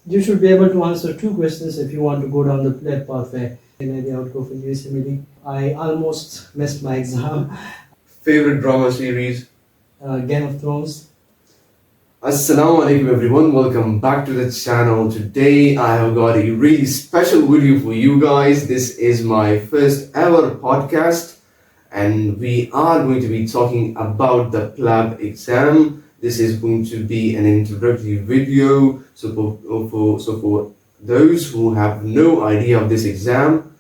You should be able to answer two questions if you want to go down the PLAB pathway. Maybe I would go for USMLE. I almost missed my exam. Favorite drama series? Game of Thrones. Assalamu alaikum everyone, welcome back to the channel. Today I have got a really special video for you guys. This is my first ever podcast and we are going to be talking about the PLAB exam. This is going to be an introductory video. So for those who have no idea of this exam,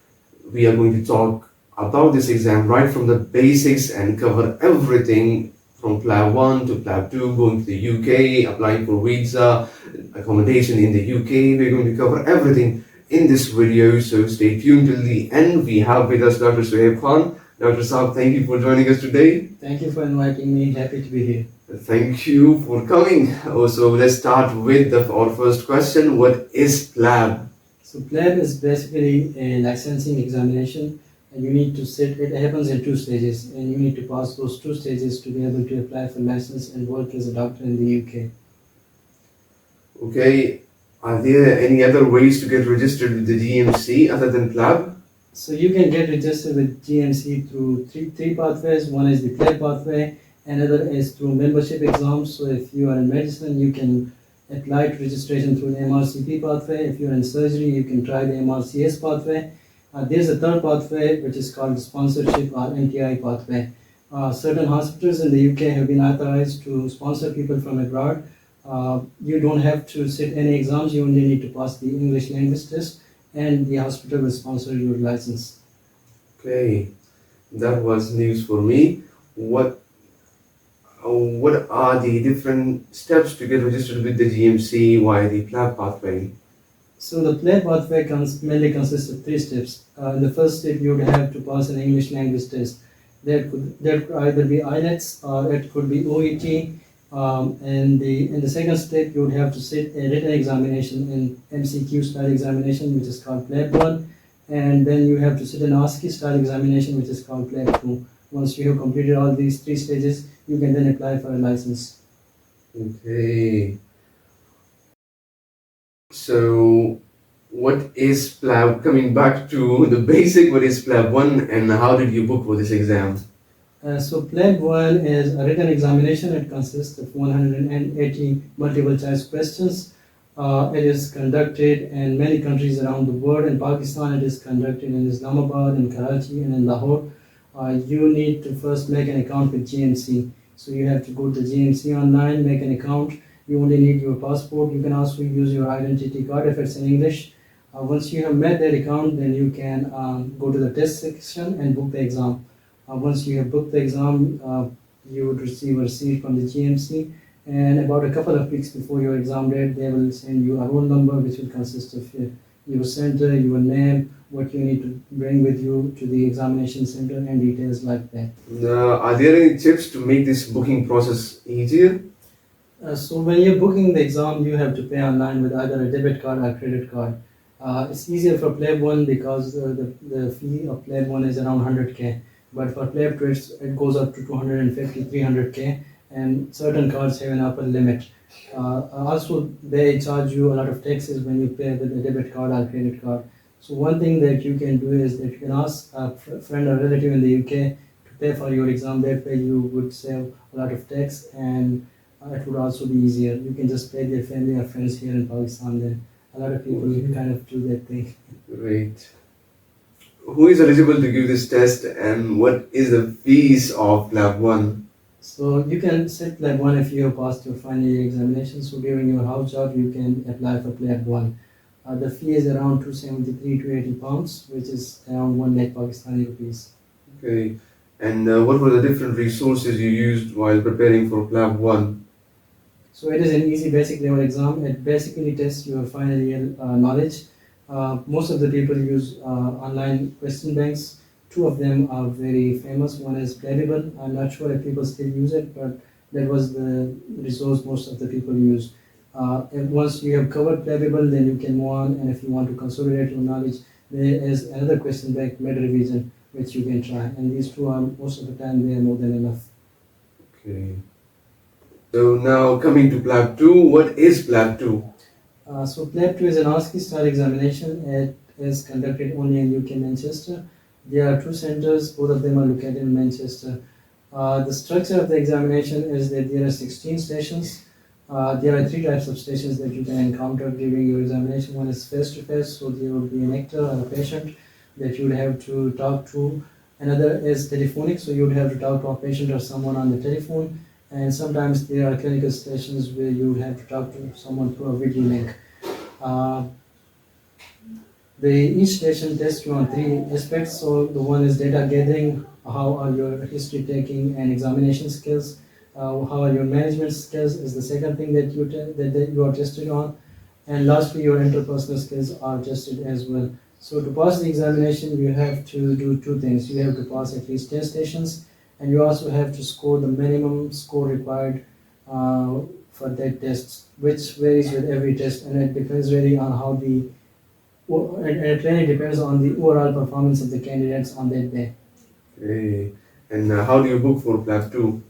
we are going to talk about this exam right from the basics and cover everything from PLAB 1 to PLAB 2, going to the UK, applying for visa, accommodation in the UK. We're going to cover everything in this video, so stay tuned till the end. We have with us Dr. Suhaib Khan. Dr. Saab, thank you for joining us today. Thank you for inviting me. Happy to be here. Thank you for coming. Also, let's start with our first question. What is PLAB? So PLAB is basically a licensing examination. And you need to sit, it happens in two stages, and you need to pass those two stages to be able to apply for license and work as a doctor in the UK. Okay, are there any other ways to get registered with the GMC other than PLAB? So you can get registered with GMC through three pathways. One is the PLAB pathway, another is through membership exams. So if you are in medicine, you can apply to registration through the MRCP pathway. If you're in surgery, you can try the MRCS pathway. There's a third pathway which is called sponsorship or MTI pathway. Certain hospitals in the UK have been authorized to sponsor people from abroad. You don't have to sit any exams, you only need to pass the English language test and the hospital will sponsor your license. Okay, that was news for me. What are the different steps to get registered with the GMC via the PLAB pathway? So the PLAB pathway mainly consists of three steps. In the first step, you would have to pass an English language test. That could either be IELTS or it could be OET. And in the second step, you would have to sit a written examination in MCQ style examination, which is called PLAB 1. And then you have to sit an ASCII style examination, which is called PLAB 2. Once you have completed all these three stages, you can then apply for a license. Okay. So, what is PLAB? Coming back to the basic, what is PLAB 1 and how did you book for this exam? So PLAB 1 is a written examination. It consists of 180 multiple choice questions. It is conducted in many countries around the world. In Pakistan, it is conducted in Islamabad, in Karachi, and in Lahore. You need to first make an account with GMC. So you have to go to GMC online, make an account. You only need your passport. You can also use your identity card if it's in English. Once you have made that account, then you can go to the test section and book the exam. Once you have booked the exam, you would receive a receipt from the GMC. And about a couple of weeks before your exam date, they will send you a roll number which will consist of your center, your name, what you need to bring with you to the examination center and details like that. Are there any tips to make this booking process easier? So when you're booking the exam, you have to pay online with either a debit card or credit card. It's easier for PLAB 1 because the fee of PLAB 1 is around 100k. But for PLAB 2, it goes up to 250, 300k, and certain cards have an upper limit. Also, they charge you a lot of taxes when you pay with a debit card or credit card. So one thing that you can do is that you can ask a friend or relative in the UK to pay for your exam. That way you would save a lot of tax and it would also be easier. You can just pay their family or friends here in Pakistan. Then a lot of people kind of do that thing. Great. Who is eligible to give this test and what is the fees of PLAB 1? So you can sit PLAB 1 if you have passed your final year examination. So during your house job, you can apply for PLAB 1. The fee is around 273 to 80 pounds, which is around 1 lakh Pakistani rupees. Okay. And what were the different resources you used while preparing for PLAB 1? So it is an easy basic level exam. It basically tests your final year knowledge. Most of the people use online question banks. Two of them are very famous. One is PLABable. I'm not sure if people still use it, but that was the resource most of the people use. And once you have covered PLABable, then you can move on. And if you want to consolidate your knowledge, there is another question bank, Med Revision, which you can try. And these two are most of the time they are more than enough. Okay. So now coming to PLAB 2, what is PLAB 2? So PLAB 2 is an ASCII style examination. It is conducted only in UK, Manchester. There are two centers, both of them are located in Manchester. The structure of the examination is that there are 16 stations. There are three types of stations that you can encounter during your examination. One is face-to-face, so there will be an actor or a patient that you would have to talk to. Another is telephonic, so you would have to talk to a patient or someone on the telephone. And sometimes there are clinical stations where you would have to talk to someone through a video link. Each station tests you on three aspects. So the one is data gathering, how are your history taking and examination skills, how are your management skills is the second thing that you are tested on, and lastly your interpersonal skills are tested as well. So to pass the examination you have to do two things. You have to pass at least 10 stations, and you also have to score the minimum score required for that test, which varies with every test, and it depends really on how and it really depends on the overall performance of the candidates on that day. Okay. And how do you book for PLAB 2?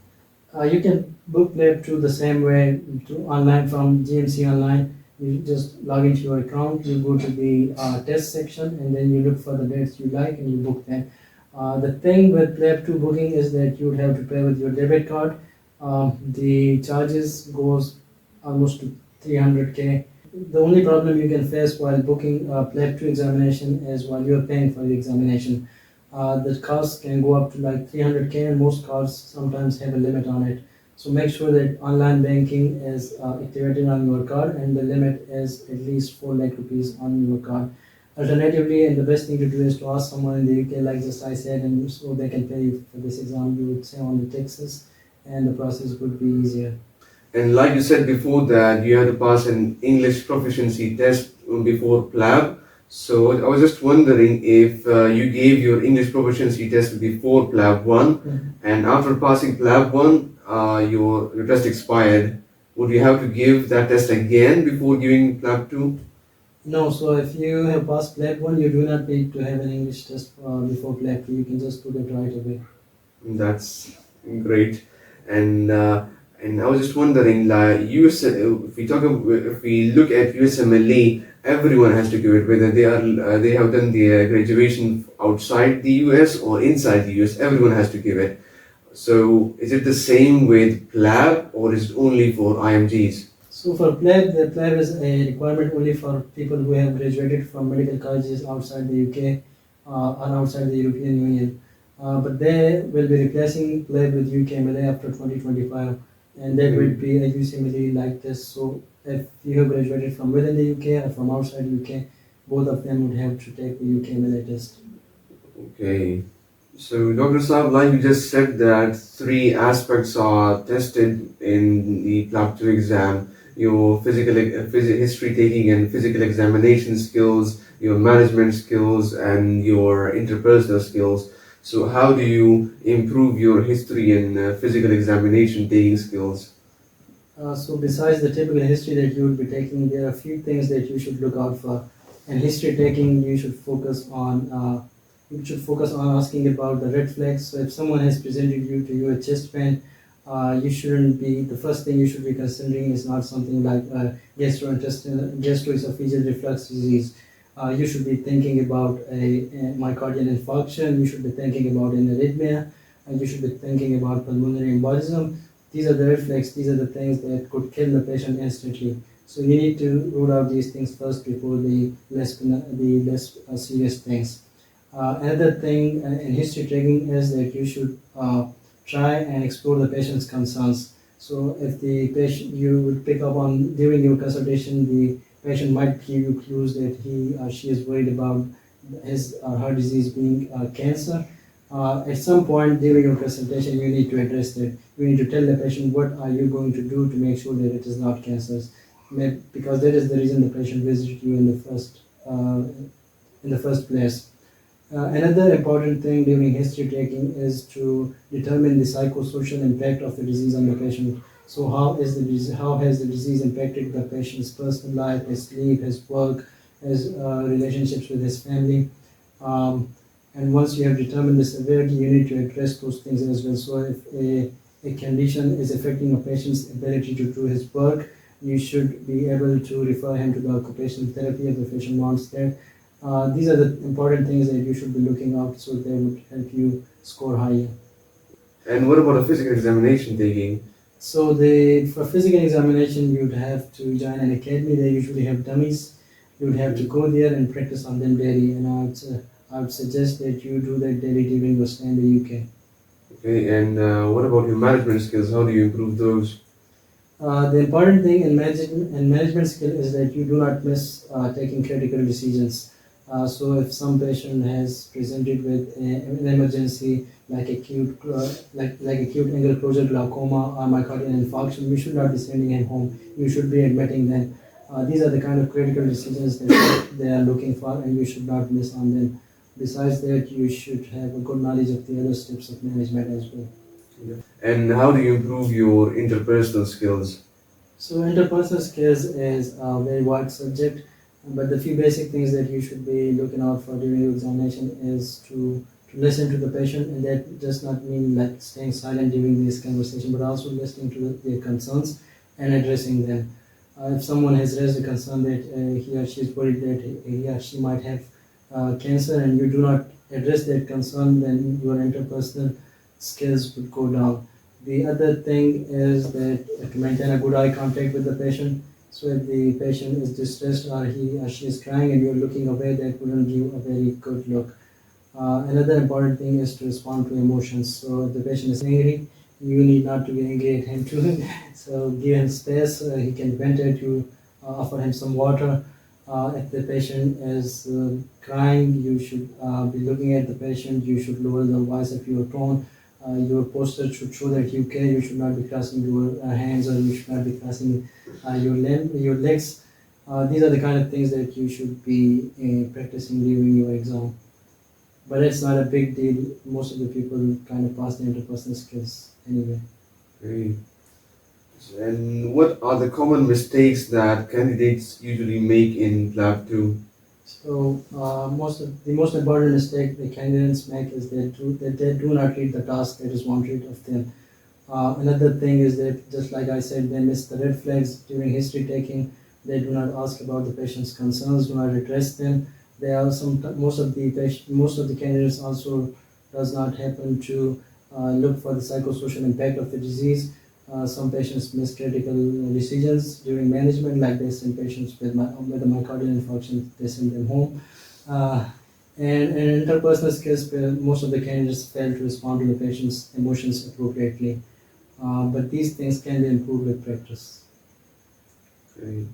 You can book PLAB 2 the same way online from GMC online. You just log into your account, you go to the test section, and then you look for the dates you like and you book them. The thing with PLAB 2 booking is that you would have to pay with your debit card. The charges goes almost to 300k. The only problem you can face while booking a PLAB 2 examination is while you're paying for the examination. The cost can go up to like 300k, and most cards sometimes have a limit on it. So make sure that online banking is activated on your card, and the limit is at least 4 lakh rupees on your card. Alternatively, and the best thing to do is to ask someone in the UK, like just I said, and so they can pay you for this exam. You would say on the taxes, and the process would be easier. And like you said before that you had to pass an English proficiency test before PLAB. So I was just wondering if you gave your English proficiency test before PLAB 1, and after passing PLAB 1, your test expired. Would you have to give that test again before giving PLAB 2? No, so if you have passed PLAB 1, you do not need to have an English test before PLAB 2. You can just do that right away. That's great. And I was just wondering, like if we look at USMLE, everyone has to give it, whether they have done their graduation outside the US or inside the US. Everyone has to give it. So is it the same with PLAB, or is it only for IMGs? So for PLAB, the PLAB is a requirement only for people who have graduated from medical colleges outside the UK or outside the European Union. But they will be replacing PLAB with UKMLA after 2025, and that will be a UCMLE like this. So if you have graduated from within the UK or from outside UK, both of them would have to take the UKMLA test. Okay. So Dr. Saab, like you just said that 3 aspects are tested in the PLAB 2 exam: your history taking and physical examination skills, your management skills, and your interpersonal skills. So how do you improve your history and physical examination taking skills? So besides the typical history that you would be taking, there are a few things that you should look out for. In history taking, you should focus on asking about the red flags. So if someone has presented you a chest pain, the first thing you should be considering is not something like gastroesophageal reflux disease. You should be thinking about a myocardial infarction. You should be thinking about an arrhythmia, and you should be thinking about pulmonary embolism. These are the red flags. These are the things that could kill the patient instantly. So you need to rule out these things first before the less serious things. Another thing in history taking is that you should try and explore the patient's concerns. So if the patient, you would pick up on during your consultation, the patient might give you clues that he or she is worried about his or her disease being cancer. At some point during your consultation, you need to address that. You need to tell the patient what are you going to do to make sure that it is not cancer, because that is the reason the patient visited you in the first place. Another important thing during history taking is to determine the psychosocial impact of the disease on the patient. So how has the disease impacted the patient's personal life, his sleep, his work, his relationships with his family? And once you have determined the severity, you need to address those things as well. So if a condition is affecting a patient's ability to do his work, you should be able to refer him to the occupational therapy if the patient wants that. These are the important things that you should be looking out, so they would help you score higher. And what about a physical examination taking? So for physical examination, you'd have to join an academy. They usually have dummies. You'd have to go there and practice on them daily. And I would suggest that you do that daily during your stay in the UK. Okay, and what about your management skills? How do you improve those? The important thing in management skill is that you do not miss taking critical decisions. So if some patient has presented with an emergency like acute angle closure glaucoma or myocardial infarction, you should not be sending him home. You should be admitting them. These are the kind of critical decisions that they are looking for, and you should not miss on them. Besides that, you should have a good knowledge of the other steps of management as well. And how do you improve your interpersonal skills? So interpersonal skills is a very wide subject, but the few basic things that you should be looking out for during your examination is to listen to the patient, and that does not mean like staying silent during this conversation, but also listening to their concerns and addressing them. If someone has raised a concern that he or she is worried that he or she might have cancer, and you do not address that concern, then your interpersonal skills would go down. The other thing is that to maintain a good eye contact with the patient. So if the patient is distressed or he or she is crying and you're looking away, that wouldn't give a very good look. Another important thing is to respond to emotions. So if the patient is angry, you need not to be angry at him too. So give him space, he can vent at you, offer him some water. If the patient is crying, you should be looking at the patient, you should lower the voice of your tone. Your posture should show that you care. You should not be crossing your hands, or you should not be crossing your legs. These are the kind of things that you should be practicing during your exam. But it's not a big deal. Most of the people kind of pass the interpersonal skills anyway. Okay. And what are the common mistakes that candidates usually make in PLAB 2? So the most important mistake the candidates make is that they do not read the task that is wanted of them. Another thing is that, just like I said, they miss the red flags during history taking. They do not ask about the patient's concerns, do not address them. There are most of the candidates also does not happen to look for the psychosocial impact of the disease. Some patients miss critical decisions during management, like they send patients with a myocardial infarction, they send them home. And interpersonal skills, where most of the candidates fail to respond to the patient's emotions appropriately. But these things can be improved with practice. Okay.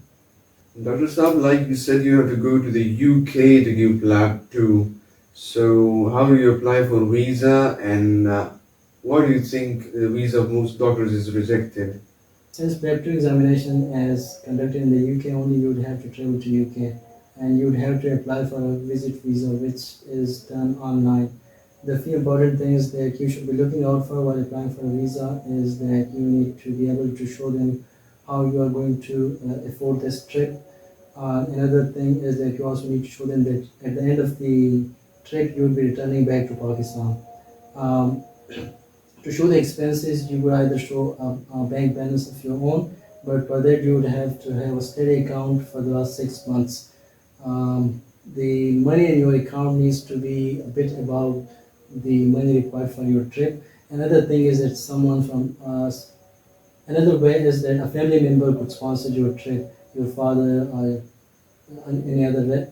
Dr. Saab, like you said, you have to go to the UK to give PLAB 2. So how do you apply for visa, and why do you think the visa of most doctors is rejected? Since PLAB 2 examination is conducted in the UK only, you would have to travel to UK, and you would have to apply for a visit visa, which is done online. The few important things that you should be looking out for while applying for a visa is that you need to be able to show them how you are going to afford this trip. Another thing is that you also need to show them that at the end of the trip you will be returning back to Pakistan. Um, to show the expenses, you would either show a bank balance of your own, but for that you would have to have a steady account for the last 6 months. The money in your account needs to be a bit above the money required for your trip. Another thing is that another way is that a family member could sponsor your trip, your father or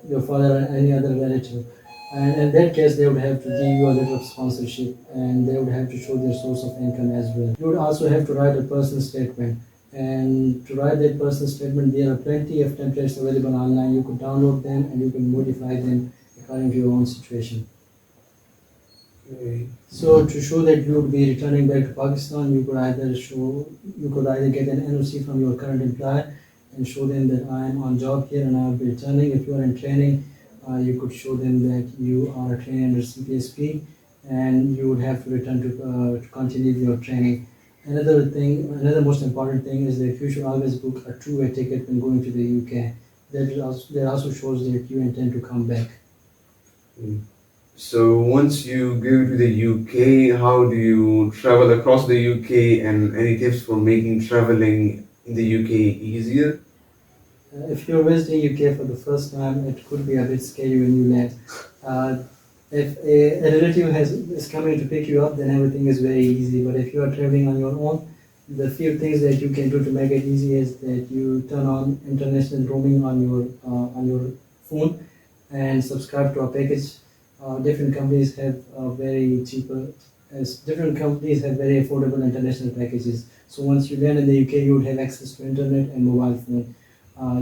your father or any other relative. And in that case, they would have to give you a letter of sponsorship, and they would have to show their source of income as well. You would also have to write a personal statement. And to write that personal statement, there are plenty of templates available online. You could download them and you can modify them according to your own situation. Okay. So to show that you would be returning back to Pakistan, you could either get an NOC from your current employer and show them that I am on job here and I will be returning. If you are in training, you could show them that you are training under CPSP and you would have to return to continue your training. Another most important thing is that you should always book a two-way ticket when going to the UK. That also shows that you intend to come back. So once you go to the UK, how do you travel across the UK, and any tips for making traveling in the UK easier? If you're visiting UK for the first time, it could be a bit scary when you land. Uh, if a relative is coming to pick you up, then everything is very easy. But if you are traveling on your own, the few things that you can do to make it easy is that you turn on international roaming on your phone and subscribe to a package. Different companies have very cheaper, as different companies have very affordable international packages. So once you land in the UK, you would have access to internet and mobile phone.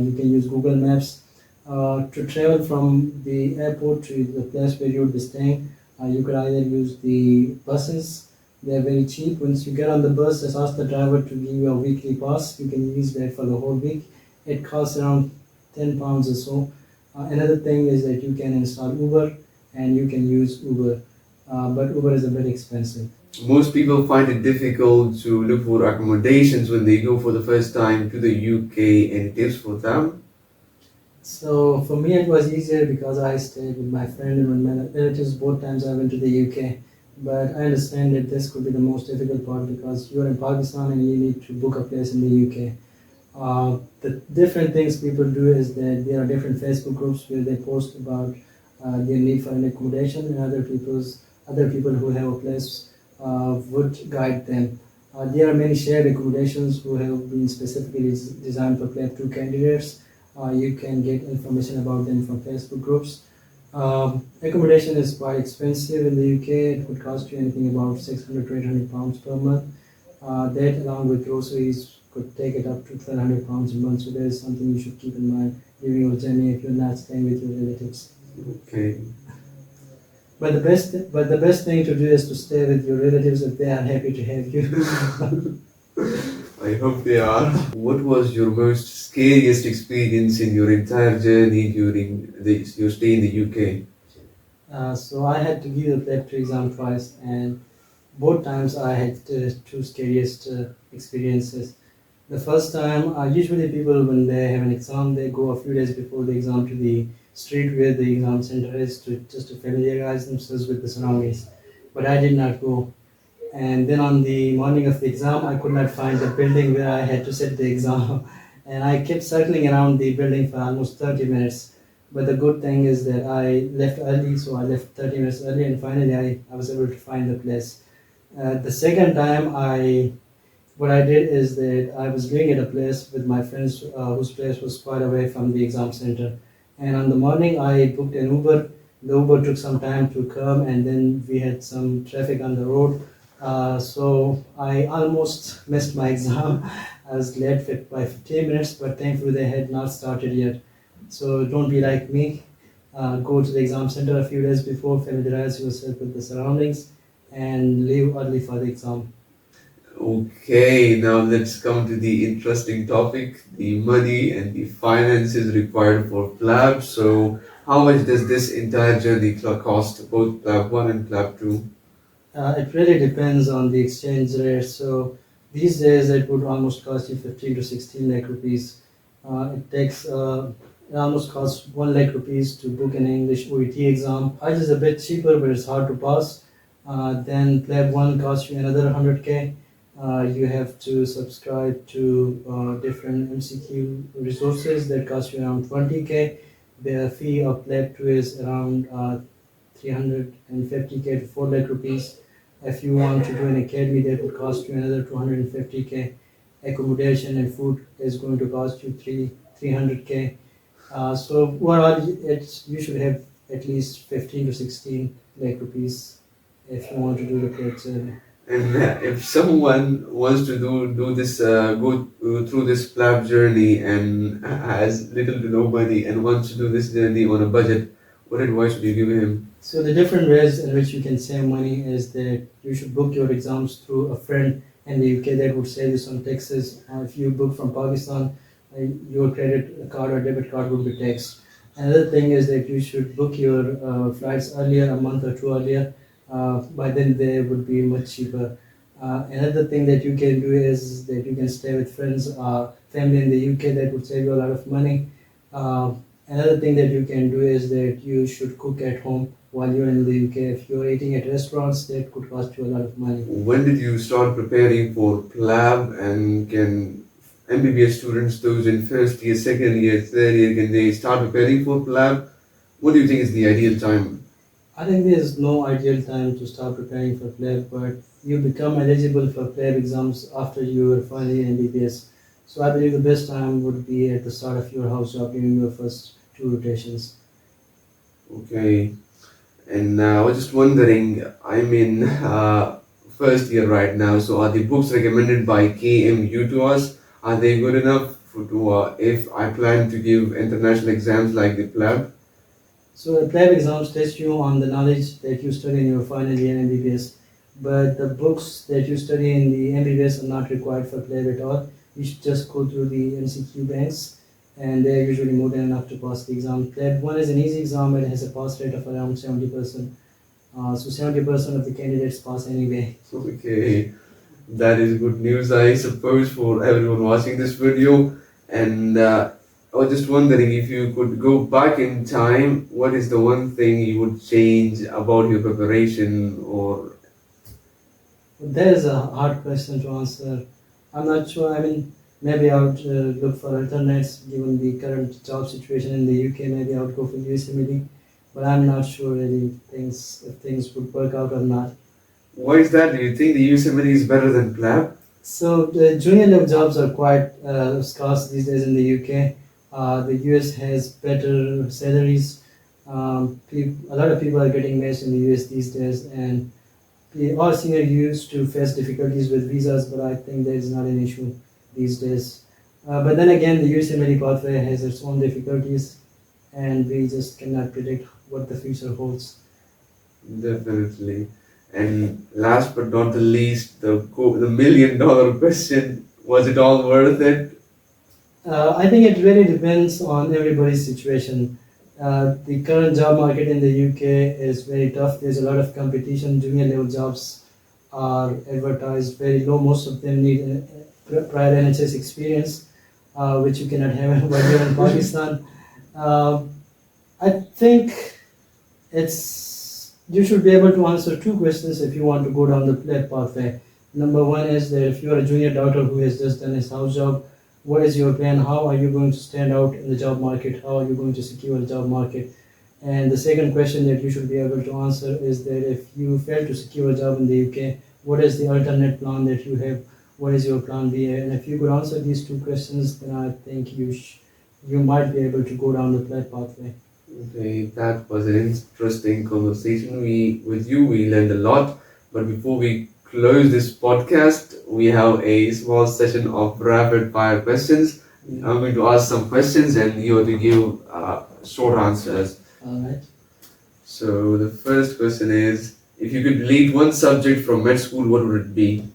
You can use Google Maps to travel from the airport to the place where you would be staying. You could either use the buses. They're very cheap. Once you get on the bus, just ask the driver to give you a weekly pass. You can use that for the whole week. It costs around £10 or so. Another thing is that you can install Uber and you can use Uber, but Uber is a bit expensive. Most people find it difficult to look for accommodations when they go for the first time to the UK. Any tips for them? So for me, it was easier because I stayed with my friend and with my relatives both times I went to the UK. But I understand that this could be the most difficult part because you're in Pakistan and you need to book a place in the UK. The different things people do is that there are different Facebook groups where they post about their need for an accommodation, and other people who have a place would guide them. There are many shared accommodations who have been specifically designed for PLAB 2 candidates. You can get information about them from Facebook groups. Accommodation is quite expensive in the UK. It would cost you anything about 600 to 800 pounds per month. That along with groceries could take it up to 1,200 pounds a month. So there is something you should keep in mind during your journey if you're not staying with your relatives. Okay. But the best thing to do is to stay with your relatives if they are happy to have you. I hope they are. What was your most scariest experience in your entire journey during your stay in the UK? So I had to give the PLAB 2 exam twice, and both times I had two scariest experiences. The first time, usually people when they have an exam, they go a few days before the exam to the street where the exam center is just to familiarize themselves with the surroundings. But I did not go. And then on the morning of the exam, I could not find the building where I had to sit the exam. And I kept circling around the building for almost 30 minutes. But the good thing is that I left early, so I left 30 minutes early, and finally I was able to find the place. The second time, what I did is that I was living at a place with my friends whose place was quite away from the exam center. And on the morning, I booked an Uber. The Uber took some time to come, and then we had some traffic on the road. So I almost missed my exam. I was late by 15 minutes, but thankfully they had not started yet. So don't be like me. Go to the exam center a few days before, familiarize yourself with the surroundings, and leave early for the exam. Okay, now let's come to the interesting topic, the money and the finances required for PLAB. So, how much does this entire journey cost, both PLAB 1 and PLAB 2? It really depends on the exchange rate. So these days it would almost cost you 15 to 16 lakh rupees. It almost costs 1 lakh rupees to book an English OET exam. Ours is a bit cheaper, but it's hard to pass. Then PLAB 1 costs you another 100k. You have to subscribe to different MCQ resources that cost you around 20k. The fee of PLAB 2 is around 350k to 4 lakh rupees. If you want to do an academy, that would cost you another 250k. Accommodation and food is going to cost you 300k. So overall, you should have at least 15 to 16 lakh rupees if you want to do the PLAB survey. And if someone wants to do this, go through this PLAB journey and has little to no money and wants to do this journey on a budget, what advice would you give him? So the different ways in which you can save money is that you should book your exams through a friend in the UK. That would save you some taxes. If you book from Pakistan, your credit card or debit card would be taxed. Another thing is that you should book your flights earlier, a month or two earlier. By then they would be much cheaper. Another thing that you can do is that you can stay with friends, family in the UK. That would save you a lot of money. Another thing that you can do is that you should cook at home while you're in the UK. If you're eating at restaurants, that could cost you a lot of money. When did you start preparing for PLAB, MBBS students, those in first year, second year, third year, can they start preparing for PLAB? What do you think is the ideal time? I think there is no ideal time to start preparing for PLAB, but you become eligible for PLAB exams after your final year MBBS. So I believe the best time would be at the start of your house job during your first two rotations. Okay. And I was just wondering, I'm in first year right now, so are the books recommended by KMU to us, are they good enough if I plan to give international exams like the PLAB? So the PLAB exams test you on the knowledge that you study in your final year MBBS, but the books that you study in the MBBS are not required for PLAB at all. You should just go through the MCQ banks, and they're usually more than enough to pass the exam. PLAB 1 is an easy exam and has a pass rate of around 70%. So 70% of the candidates pass anyway. Okay, that is good news, I suppose, for everyone watching this video. And I was just wondering if you could go back in time, what is the one thing you would change about your preparation or That is a hard question to answer. I'm not sure. I mean, maybe I would look for alternates given the current job situation in the UK. Maybe I would go for USMLE, but I'm not sure really if things would work out or not. why is that? Do you think the USMLE is better than PLAB? So the junior level jobs are quite scarce these days in the UK. The US has better salaries. A lot of people are getting matched in the US these days, and all senior used to face difficulties with visas, but I think that is not an issue these days. But then again, the USMLE pathway has its own difficulties, and we just cannot predict what the future holds. Definitely. And last but not the least, the $1 million question, was it all worth it? I think it really depends on everybody's situation. The current job market in the UK is very tough. There's a lot of competition. Junior level jobs are advertised very low. Most of them need prior NHS experience, which you cannot have while you're in Pakistan. I think you should be able to answer two questions if you want to go down the PLAB pathway. Number one is that if you are a junior doctor who has just done his house job, what is your plan? How are you going to stand out in the job market? How are you going to secure a job market? And the second question that you should be able to answer is that if you fail to secure a job in the UK, what is the alternate plan that you have? What is your plan B? And if you could answer these two questions, then I think you might be able to go down the PLAB pathway. Okay, that was an interesting conversation with you. We learned a lot. But before we close this podcast, we have a small session of rapid fire questions. I'm going to ask some questions and you have to give short answers. All right. So the first question is, if you could delete one subject from med school, what would it be?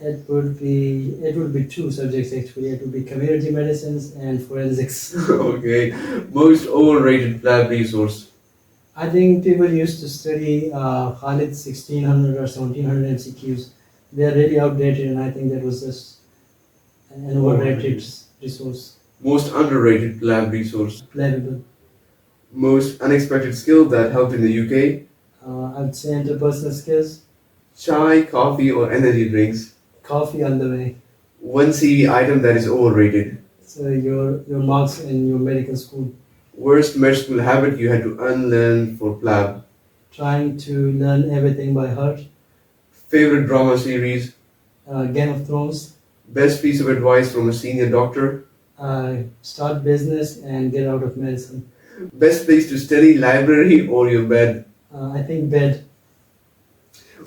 It would be two subjects actually. It would be community medicines and forensics. Okay, most overrated PLAB resource. I think people used to study Khalid 1600 or 1700 MCQs. They are really outdated, and I think that was just an overrated resource. Most underrated PLAB resource. Playable. Most unexpected skill that helped in the UK. I would say interpersonal skills. Chai, coffee, or energy drinks. Coffee on the way. One CV item that is overrated. So your marks in your medical school. Worst med school habit you had to unlearn for PLAB. Trying to learn everything by heart. Favorite drama series. Game of Thrones. Best piece of advice from a senior doctor. Start business and get out of medicine. Best place to study, library or your bed. I think bed.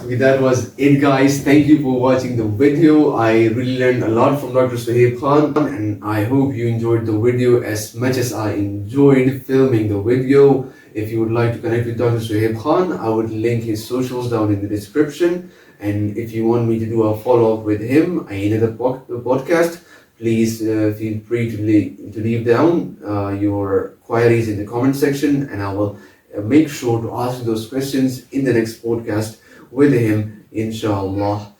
Okay, that was it, guys. Thank you for watching the video. I really learned a lot from Dr. Suhaib Khan, and I hope you enjoyed the video as much as I enjoyed filming the video. If you would like to connect with Dr. Suhaib Khan, I would link his socials down in the description. And if you want me to do a follow-up with him in another podcast, please feel free to leave down your queries in the comment section, and I will make sure to ask those questions in the next podcast with him, inshallah.